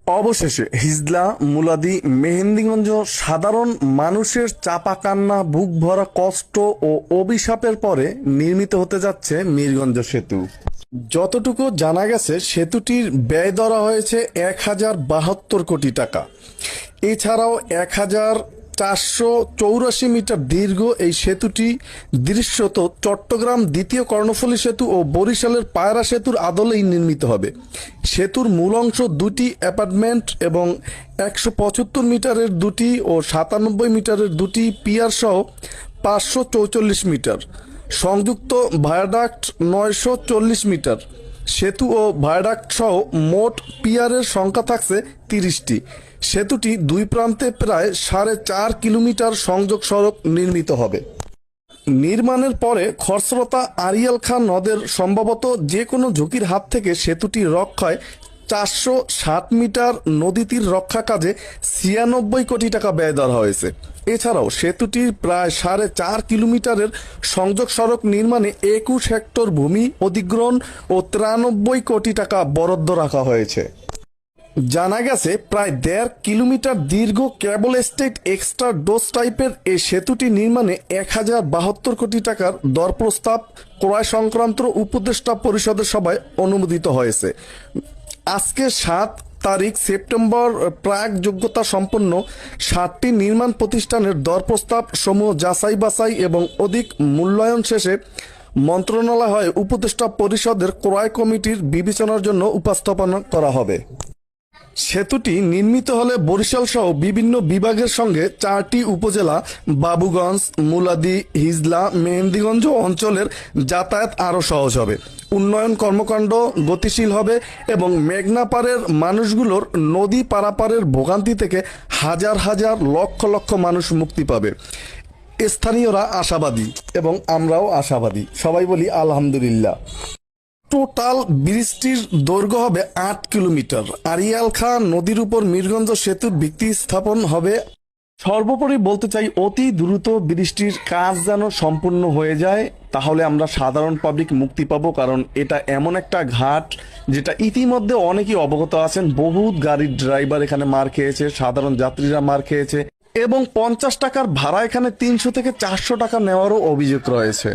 অবশেষে হিজলা, মুলাদি, মেহেন্দিগঞ্জ সাধারণ মানুষের চাপা কান্না, বুক ভরা কষ্ট ও অভিশাপের পরে নির্মিত হতে যাচ্ছে মিরগঞ্জ সেতু। যতটুকু জানা গেছে, সেতুটির ব্যয় ধরা হয়েছে 1072 কোটি টাকা। এছাড়াও 1484 মিটার দীর্ঘ এই সেতুটি দৃশ্যত চট্টগ্রাম দ্বিতীয় কর্ণফুলী সেতু ও বরিশালের পায়রা সেতুর আদলেই নির্মিত হবে। সেতুর মূল অংশ দুটি অ্যাপার্টমেন্ট এবং 175 মিটারের দুটি ও 97 মিটারের দুটি পিয়ার সহ 544 মিটার, সংযুক্ত ভায়াডাক্ট 940 মিটার। সেতু ও ভায়াডাক্ট সহ মোট পিয়ারের সংখ্যা থাকছে 30টি। সেতুটি দুই প্রান্তে প্রায় 4.5 কিলোমিটার সংযোগ সড়ক নির্মিত হবে। নির্মাণের পরে খরস্রোতা আড়িয়াল খাঁ নদের সম্ভবত যে কোনো ঝুঁকির হাত থেকে সেতুটি রক্ষায় 460 মিটার নদী তীর রক্ষা কাজে 96 কোটি টাকা ব্যয় ধরা হয়েছে। এছাড়াও সেতুটির প্রায় 4.5 কিলোমিটারের সংযোগ সড়ক নির্মাণে 21 হেক্টর ভূমি অধিগ্রহণ ও 93 কোটি টাকা বরাদ্দ রাখা হয়েছে। জানা গেছে, প্রায় 1.5 কিলোমিটার দীর্ঘ কেবল স্টেট এক্সট্রা ডোজ টাইপের এই সেতুটি নির্মাণে 1072 কোটি টাকার দর প্রস্তাব ক্রয় সংক্রান্ত উপদেষ্টা পরিষদের সভায় অনুমোদিত হয়েছে। আজকে 7 তারিখ সেপ্টেম্বর প্রাক যোগ্যতা সম্পন্ন 7টি নির্মাণ প্রতিষ্ঠানের দর প্রস্তাব সমূহ যাচাই বাছাই এবং অধিক মূল্যায়ন শেষে মন্ত্রণালয় উপদেষ্টা পরিষদের ক্রয় কমিটির বিবেচনার জন্য উপস্থাপন করা হবে। সেতুটি নির্মিত হলে বরিশাল সহ বিভিন্ন বিভাগের সঙ্গে 4টি উপজেলা বাবুগঞ্জ, মুলাদি, হিজলা, মেহেন্দিগঞ্জ অঞ্চলের যাতায়াত আরও সহজ হবে, উন্নয়ন কর্মকাণ্ড গতিশীল হবে এবং মেঘনা পাড়ের মানুষগুলোর নদী পারাপারের ভোগান্তি থেকে হাজার হাজার লক্ষ লক্ষ মানুষ মুক্তি পাবে। স্থানীয়রা আশাবাদী এবং আমরাও আশাবাদী, সবাই বলি আলহামদুলিল্লাহ। টোটাল ব্রিজটির দৈর্ঘ্য হবে 8 কিলোমিটার। আড়িয়াল খাঁ নদীর উপর মিরগঞ্জ সেতুর ভিত্তি স্থাপন হবে। সর্বোপরি বলতে চাই, অতি দ্রুত ব্রিজটির কাজ যেন সম্পূর্ণ হয়ে যায়, তাহলে আমরা সাধারণ পাবলিক মুক্তি পাবো। কারণ এটা এমন একটা ঘাট যেটা ইতিমধ্যে অনেকেই অবগত আছেন, বহুত গাড়ির ড্রাইভার এখানে মার খেয়েছে, সাধারণ যাত্রীরা মার খেয়েছে এবং 50 টাকার ভাড়া এখানে 300 থেকে 400 টাকা নেওয়ারও অভিযোগ রয়েছে।